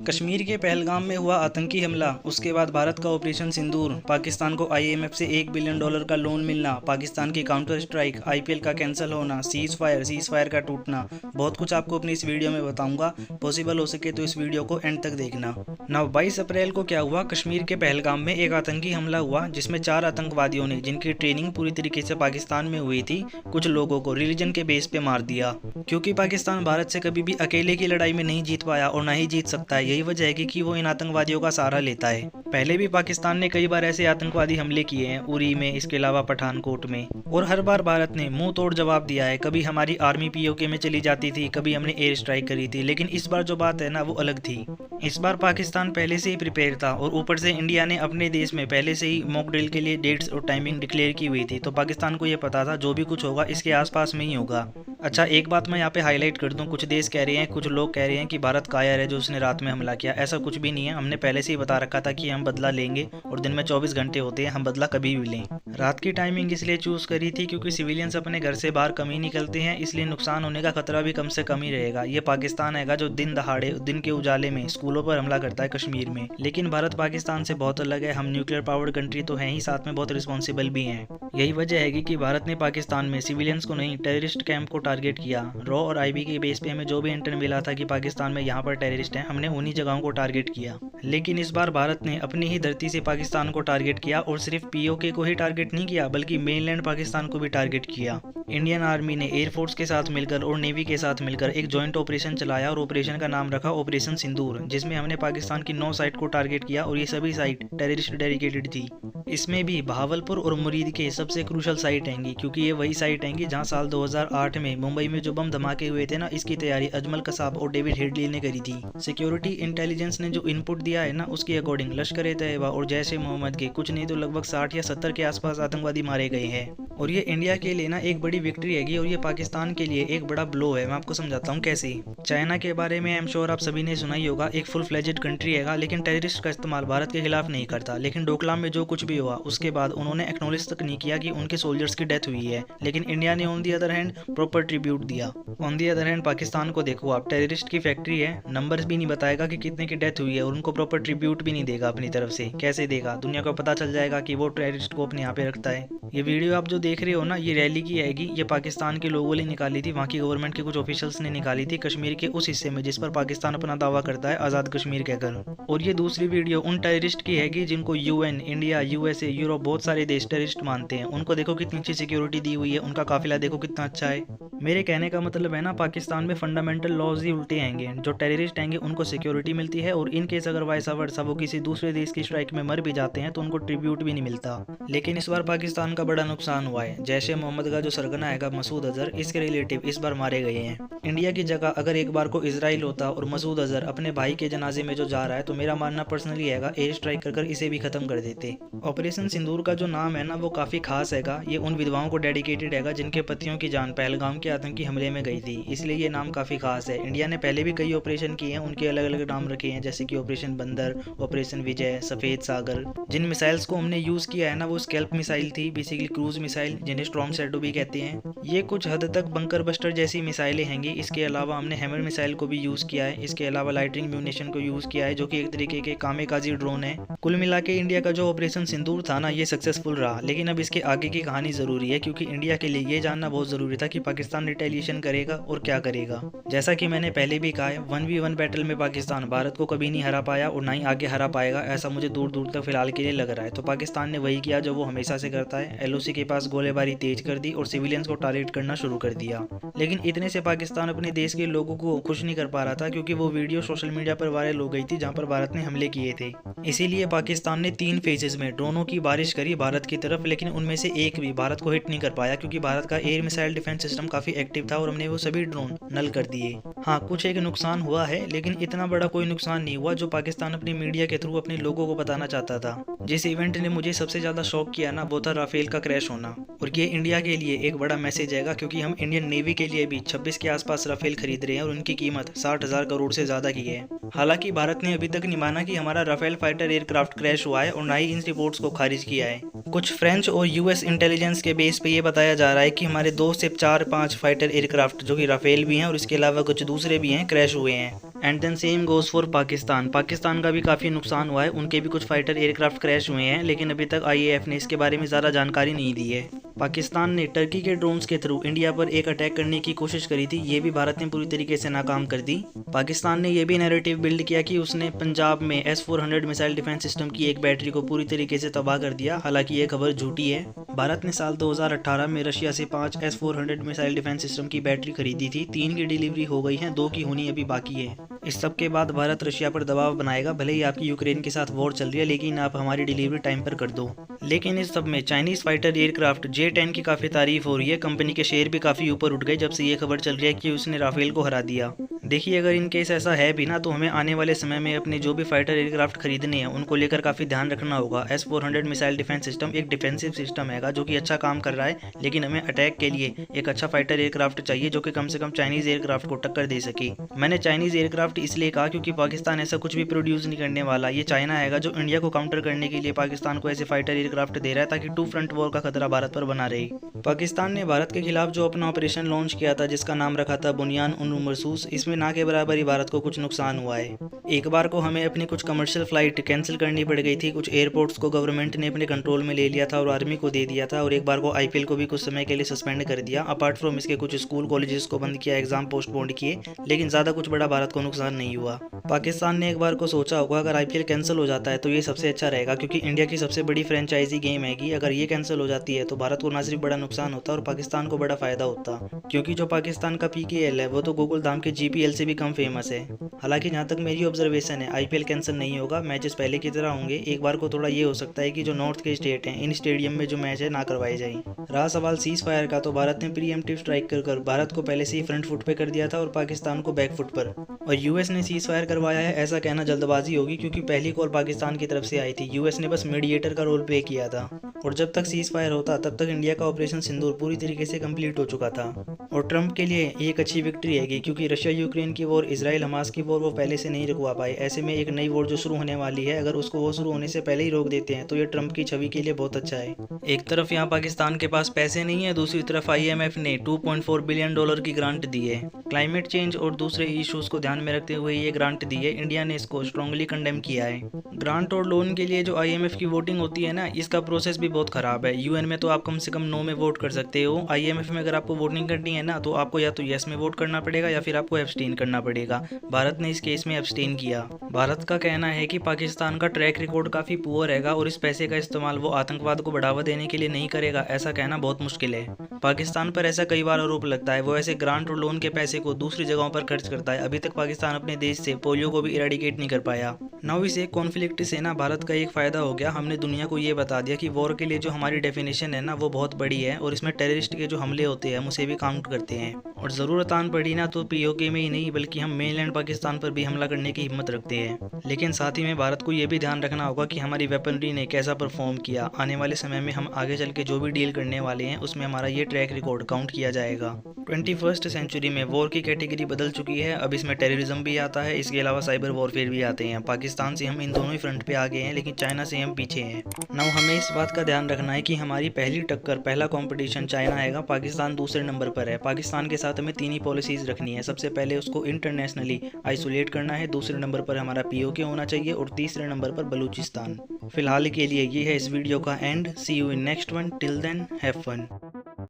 कश्मीर के पहलगाम में हुआ आतंकी हमला, उसके बाद भारत का ऑपरेशन सिंदूर, पाकिस्तान को आईएमएफ से $1 बिलियन का लोन मिलना, पाकिस्तान की काउंटर स्ट्राइक, आईपीएल का कैंसिल होना, सीज फायर का टूटना, बहुत कुछ आपको अपनी इस वीडियो में बताऊंगा। पॉसिबल हो सके तो इस वीडियो को एंड तक देखना। 22 अप्रैल को क्या हुआ, कश्मीर के पहलगाम में एक आतंकी हमला हुआ जिसमें 4 आतंकवादियों ने, जिनकी ट्रेनिंग पूरी तरीके से पाकिस्तान में हुई थी, कुछ लोगों को रिलीजन के बेस पे मार दिया। क्योंकि पाकिस्तान भारत से कभी भी अकेले की लड़ाई में नहीं जीत पाया और ना ही जीत सकता है, यही वजह है कि वो इन आतंकवादियों का सहारा लेता है। पहले भी पाकिस्तान ने कई बार ऐसे आतंकवादी हमले किए हैं, उरी में, इसके अलावा पठानकोट में, और हर बार भारत ने मुंह तोड़ जवाब दिया है। कभी हमारी आर्मी पीओके में चली जाती थी, कभी हमने एयर स्ट्राइक करी थी, लेकिन इस बार जो बात है ना वो अलग थी। इस बार पाकिस्तान पहले से ही प्रिपेयर था और ऊपर से इंडिया ने अपने देश में पहले से ही मॉक ड्रिल के लिए डेट्स और टाइमिंग डिक्लेयर की हुई थी, तो पाकिस्तान को ये पता था जो भी कुछ होगा इसके आसपास में ही होगा। अच्छा, एक बात मैं यहाँ पे हाईलाइट कर दूं, कुछ देश कह रहे हैं, कुछ लोग कह रहे हैं कि भारत कायर है जो उसने रात में हमला किया। ऐसा कुछ भी नहीं है, हमने पहले से ही बता रखा था कि हम बदला लेंगे और दिन में 24 घंटे होते हैं, हम बदला कभी भी लें। रात की टाइमिंग इसलिए चूज करी थी क्योंकि सिविलियंस अपने घर से बाहर कम ही निकलते हैं, इसलिए नुकसान होने का खतरा भी कम से कम ही रहेगा। ये पाकिस्तान है जो दिन दहाड़े, दिन के उजाले में स्कूलों पर हमला करता है कश्मीर में। लेकिन भारत पाकिस्तान से बहुत अलग है, हम न्यूक्लियर पावर्ड कंट्री तो हैं ही, साथ में बहुत रिस्पॉन्सिबल भी हैं। यही वजह है कि भारत ने पाकिस्तान में सिविलियंस को नहीं, टेररिस्ट कैंप को टारगेट किया। रॉ और आईबी के बेस पे हमें जो भी इंटर मिला था कि पाकिस्तान में यहाँ पर टेररिस्ट हैं, हमने उन्हीं जगहों को टारगेट किया। लेकिन इस बार भारत ने अपनी ही धरती से पाकिस्तान को टारगेट किया, और सिर्फ पीओके को ही टारगेट नहीं किया बल्कि मेनलैंड पाकिस्तान को भी टारगेट किया। इंडियन आर्मी ने एयरफोर्स के साथ मिलकर और नेवी के साथ मिलकर एक जॉइंट ऑपरेशन चलाया और ऑपरेशन का नाम रखा ऑपरेशन सिंदूर, जिसमें हमने पाकिस्तान की 9 साइट को टारगेट किया और ये सभी साइट टेररिस्ट डेडिकेटेड थी। इसमें भी बहावलपुर और मुरीद के सबसे क्रूशल साइट हैंगी, क्योंकि ये वही साइट हैंगी जहां साल 2008 में मुंबई में जो बम धमाके हुए थे ना, इसकी तैयारी अजमल कसाब और डेविड हेडली ने करी थी। सिक्योरिटी इंटेलिजेंस ने जो इनपुट दिया है ना, उसके अकॉर्डिंग लश्कर-ए-तैयबा और जैश ए मोहम्मद के कुछ नहीं तो लगभग 60 या 70 के आसपास आतंकवादी मारे गए हैं। और ये इंडिया के लिए ना एक बड़ी विक्ट्री हैगी और ये पाकिस्तान के लिए एक बड़ा ब्लो है। मैं आपको समझाता हूँ कैसे। चाइना के बारे में आई एम श्योर आप सभी ने सुना ही होगा, एक फुल फ्लेजेड कंट्री हैगा, लेकिन टेररिस्ट का इस्तेमाल भारत के खिलाफ नहीं करता। लेकिन डोकलाम में जो कुछ भी हुआ उसके बाद उन्होंने एक्नॉलेज तक नहीं किया कि उनके सोल्जर्स की डेथ हुई है, लेकिन इंडिया ने on the other hand proper tribute दिया। On the other hand Pakistan को देखो आप, टेररिस्ट की फैक्ट्री है, नंबर्स भी नहीं बताएगा कि कितने की डेथ हुई है और उनको प्रॉपर ट्रिब्यूट भी नहीं देगा अपनी तरफ से। कैसे देगा? दुनिया को पता चल जाएगा कि वो टेररिस्ट को अपने यहाँ पे रखता है। ये वीडियो आप जो देख रहे हो ना, ये रैली की आएगी, ये पाकिस्तान के लोगों ने निकाली थी, वहाँ की गवर्नमेंट के कुछ ऑफिशियल्स ने निकाली थी, कश्मीर के उस हिस्से में जिस पर पाकिस्तान अपना दावा करता है आज़ाद कश्मीर कहकर। और ये दूसरी वीडियो उन टेररिस्ट की हैगी जिनको यूएन, इंडिया, यूएसए, यूरोप, बहुत सारे देश टेररिस्ट मानते हैं। उनको देखो कितनी अच्छी सिक्योरिटी दी हुई है, उनका काफिला देखो कितना अच्छा है। मेरे कहने का मतलब है ना, पाकिस्तान में फंडामेंटल लॉज ही उल्टे आएंगे। जो टेररिस्ट आएंगे उनको सिक्योरिटी मिलती है, और इन केस अगर वाइसा वर्सा वो किसी दूसरे देश की स्ट्राइक में मर भी जाते हैं तो उनको ट्रिब्यूट भी नहीं मिलता। लेकिन इस बार पाकिस्तान का बड़ा नुकसान हुआ है। जैश ए मोहम्मद का जो सरगना है मसूद अजहर, इसके रिलेटिव इस बार मारे गए हैं। इंडिया की जगह अगर एक बार को इजराइल होता और मसूद अजहर अपने भाई के जनाजे में जो जा रहा है, तो मेरा मानना पर्सनली हैगा एयर स्ट्राइक कर इसे भी खत्म कर देते। ऑपरेशन सिंदूर का जो नाम है ना वो काफी खास हैगा। ये उन विधवाओं को डेडिकेटेड हैगा जिनके पतियों की जान पहलगाम के आतंकी हमले में गई थी, इसलिए ये नाम काफी खास है। इंडिया ने पहले भी कई ऑपरेशन किए हैं, उनके अलग अलग नाम रखे हैं, जैसे कि ऑपरेशन बंदर, ऑपरेशन विजय, सफेद सागर। जिन मिसाइल्स को हमने यूज किया है ना वो स्कैल्प मिसाइल थी, बेसिकली क्रूज मिसाइल, जिन्हें स्ट्रॉन्ग शैडो भी कहते हैं। ये कुछ हद तक बंकर बस्टर जैसी मिसाइलें हैंगी। इसके अलावा हमने हैमर मिसाइल को भी यूज किया है। इसके अलावा लाइटनिंग म्यूनिशन को यूज किया है, जो कि एक तरीके के कामेकाजी ड्रोन है। कुल मिला के इंडिया का जो ऑपरेशन सिंदूर था ना, ये सक्सेसफुल रहा। लेकिन अब इसके आगे की कहानी जरूरी है, क्योंकि इंडिया के लिए ये जानना बहुत जरूरी था कि पाकिस्तान रिटेलिएशन करेगा और क्या करेगा। जैसा कि मैंने पहले भी कहा है, 1v1 बैटल में पाकिस्तान भारत को कभी नहीं हरा पाया और ना ही आगे हरा पाएगा, ऐसा मुझे दूर दूर तक फिलहाल के लिए लग रहा है। तो पाकिस्तान ने वही किया जो वो हमेशा से करता है, एलओसी के पास गोलेबारी तेज कर दी और सिविलियंस को टारगेट करना शुरू कर दिया। लेकिन इतने से पाकिस्तान अपने देश के लोगों को खुश नहीं कर पा रहा था, क्योंकि वो वीडियो सोशल मीडिया पर वायरल हो गई थी जहां पर भारत ने हमले किए थे। इसीलिए पाकिस्तान ने 3 फेजेस में ड्रोनों की बारिश करी भारत की तरफ, लेकिन उनमें से एक भी भारत को हिट नहीं कर पाया, क्योंकि भारत का एयर मिसाइल डिफेंस सिस्टम काफी एक्टिव था और हमने वो सभी ड्रोन नल कर दिए। हाँ, कुछ एक नुकसान हुआ है, लेकिन इतना बड़ा कोई नुकसान नहीं हुआ जो पाकिस्तान अपनी मीडिया के थ्रू अपने लोगों को बताना चाहता था। जिस इवेंट ने मुझे सबसे ज्यादा शॉक किया ना, वो था राफेल का क्रैश होना। और ये इंडिया के लिए एक बड़ा मैसेज है, क्योंकि हम इंडियन नेवी के लिए भी 26 के आसपास राफेल खरीद रहे हैं और उनकी कीमत 60,000 करोड़ से ज्यादा की है। हालांकि भारत ने अभी तक नहीं माना कि हमारा राफेल फाइटर एयरक्राफ्ट क्रैश हुआ है और ना ही इन रिपोर्ट्स को खारिज किया है। कुछ फ्रेंच और यूएस इंटेलिजेंस के बेस पे ये बताया जा रहा है कि हमारे 2 से 4-5 फाइटर एयरक्राफ्ट जो कि राफेल भी हैं और इसके अलावा कुछ दूसरे भी हैं क्रैश हुए हैं। And then same goes for Pakistan. Pakistan का भी काफ़ी नुकसान हुआ है, उनके भी कुछ फाइटर एयरक्राफ्ट क्रैश हुए हैं, लेकिन अभी तक आईएएफ ने इसके बारे में ज़्यादा जानकारी नहीं दी है। पाकिस्तान ने टर्की के ड्रोन्स के थ्रू इंडिया पर एक अटैक करने की कोशिश करी थी, ये भी भारत ने पूरी तरीके से नाकाम कर दी। पाकिस्तान ने यह भी नैरेटिव बिल्ड किया कि उसने पंजाब में S-400 मिसाइल डिफेंस सिस्टम की एक बैटरी को पूरी तरीके से तबाह कर दिया, हालांकि ये खबर झूठी है। भारत ने साल 2018 में रशिया से 5 S-400 मिसाइल डिफेंस सिस्टम की बैटरी खरीदी थी, 3 की डिलीवरी हो गई है, 2 की होनी अभी बाकी है। इस सब के बाद भारत रशिया पर दबाव बनाएगा, भले ही आपकी यूक्रेन के साथ वॉर चल रही है, लेकिन आप हमारी डिलीवरी टाइम पर कर दो। लेकिन इस सब में चाइनीज फाइटर एयरक्राफ्ट J-10 की काफ़ी तारीफ हो रही है। कंपनी के शेयर भी काफ़ी ऊपर उठ गए जब से ये खबर चल रही है कि उसने राफेल को हरा दिया। देखिए, अगर इन केस ऐसा है भी ना, तो हमें आने वाले समय में अपने जो भी फाइटर एयरक्राफ्ट खरीदने हैं उनको लेकर काफ़ी ध्यान रखना होगा। S-400 मिसाइल डिफेंस सिस्टम एक डिफेंसिव सिस्टम है जो कि अच्छा काम कर रहा है, लेकिन हमें अटैक के लिए एक अच्छा फाइटर एयरक्राफ्ट चाहिए जो कि कम से कम चाइनीज एयरक्राफ्ट को टक्कर दे सके। मैंने चाइनीज एयरक्राफ्ट इसलिए कहा क्योंकि पाकिस्तान ऐसा कुछ भी प्रोड्यूस नहीं करने वाला। ये चाइना है जो इंडिया को काउंटर करने के लिए पाकिस्तान को ऐसे फाइटर एयरक्राफ्ट दे रहा है ताकि 2 फ्रंट वॉर का खतरा भारत पर बना रहे। पाकिस्तान ने भारत के खिलाफ जो अपना ऑपरेशन लॉन्च किया था, जिसका नाम रखा था बुनियान उन मरसूस, इसमें ना के बराबर ही भारत को कुछ नुकसान हुआ है। एक बार को हमें अपनी कुछ कमर्शियल फ्लाइट कैंसिल करनी पड़ गई थी, कुछ एयरपोर्ट्स को गवर्नमेंट ने अपने कंट्रोल में ले लिया था और आर्मी को दे दिया था, और एक बार को IPL को भी कुछ समय के लिए सस्पेंड कर दिया। अपार्ट फ्रॉम इसके कुछ स्कूल कॉलेजेस को बंद किया, एग्जाम पोस्टपोन्ड किए, लेकिन ज़्यादा कुछ बड़ा भारत को नुकसान नहीं हुआ। पाकिस्तान ने एक बार को सोचा होगा अगर IPL कैंसिल हो जाता है तो ये सबसे अच्छा रहेगा, क्योंकि इंडिया की सबसे बड़ी फ्रेंचाइजी गेम है। अगर ये कैंसिल हो जाती है तो भारत को ना सिर्फ बड़ा नुकसान होता और पाकिस्तान को बड़ा फायदा होता, क्योंकि जो पाकिस्तान का PKL है वो तो गोकुल धाम के GPL से भी कम फेमस है। हालांकि जहाँ तक मेरी ऑब्जर्वेशन है, IPL कैंसिल नहीं होगा, मैचेस पहले की तरह होंगे। एक बार को थोड़ा ये हो सकता है कि जो नॉर्थ के स्टेट हैं इन स्टेडियम में जो मैच है ना करवाए जाए। रहा सवाल सीज फायर का, तो भारत ने प्रीएम्प्टिव स्ट्राइक कर भारत को पहले से ही फ्रंट फुट पे कर दिया था और पाकिस्तान को बैक फुट पर, और US ने सीज फायर करवाया है ऐसा कहना जल्दबाजी होगी, क्योंकि पहली कॉल पाकिस्तान की तरफ से आई थी। US ने बस मीडिएटर का रोल प्ले किया था, और जब तक सीज फायर होता तब तक इंडिया का ऑपरेशन सिंदूर पूरी तरीके से कंप्लीट हो चुका था। और ट्रंप के लिए ये एक अच्छी विक्ट्री है, क्योंकि रशिया यूक्रेन की वॉर, इजराइल हमास की वॉर वो पहले से नहीं रुकवा पाए। ऐसे में एक नई वॉर जो शुरू होने वाली है, अगर उसको वो शुरू होने से पहले ही रोक देते हैं तो ये ट्रंप की छवि के लिए बहुत अच्छा है। एक तरफ यहाँ पाकिस्तान के पास पैसे नहीं है, दूसरी तरफ IMF ने $2.4 बिलियन की ग्रांट दी है। क्लाइमेट चेंज और दूसरे इश्यूज को ध्यान में रखते हुए ये ग्रांट दी है। इंडिया ने इसको स्ट्रांगली कंडेम किया है। ग्रांट और लोन के लिए जो IMF की वोटिंग होती है ना, इसका प्रोसेस भी बहुत खराब है। UN में तो आप कम से कम नो में वोट कर सकते हो, IMF में अगर आपको वोटिंग करनी है ना, तो आपको या तो यस में वोट करना पड़ेगा या फिर आपको एब्सटेन करना पड़ेगा। भारत ने इस केस में एब्सटेन किया। भारत का कहना है कि पाकिस्तान का ट्रैक रिकॉर्ड काफी पुअर रहेगा और इस पैसे का इस्तेमाल वो आतंकवाद को बढ़ावा देने के लिए नहीं करेगा, ऐसा कहना बहुत मुश्किल है। पाकिस्तान पर ऐसा कई बार आरोप लगता है, वो ऐसे ग्रांट और लोन के पैसे को दूसरी जगहों पर खर्च करता है। अभी तक पाकिस्तान अपने देश से पोलियो को भी इरेडिकेट नहीं कर पाया। नाउ इस एक कॉन्फ्लिक्ट से ना भारत का एक फायदा हो गया, हमने दुनिया को ये बता दिया कि वॉर के लिए जो हमारी डेफिनेशन है ना वो बहुत बड़ी है, और इसमें टेररिस्ट के जो हमले होते हैं हम उसे भी काउंट करते हैं, और ज़रूरत आन पड़ी ना तो POK में ही नहीं बल्कि हम मेनलैंड पाकिस्तान पर भी हमला करने की हिम्मत रखते हैं। लेकिन साथ ही में भारत को ये भी ध्यान रखना होगा कि हमारी वेपनरी ने कैसा परफॉर्म किया। आने वाले समय में हम आगे चल के जो भी डील करने वाले हैं उसमें हमारा ये ट्रैक रिकॉर्ड काउंट किया जाएगा। 21st सेंचुरी में वॉर की कैटेगरी बदल चुकी है, अब इसमें टेररिज्म भी आता है, इसके अलावा साइबर वॉरफेयर भी आते हैं। पाकिस्तान से हम इन दोनों ही फ्रंट पे आगे हैं, लेकिन चाइना से हम पीछे हैं। नाउ हमें इस बात का ध्यान रखना है कि हमारी पहली टक्कर, पहला कंपटीशन चाइना है, पाकिस्तान दूसरे नंबर पर है। पाकिस्तान के साथ हमें 3 ही पॉलिसीज रखनी है। सबसे पहले उसको इंटरनेशनली आइसोलेट करना है, दूसरे नंबर पर हमारा POK होना चाहिए, और तीसरे नंबर पर बलूचिस्तान। फिलहाल के लिए ये है इस वीडियो का end. See you in next one, till then have fun.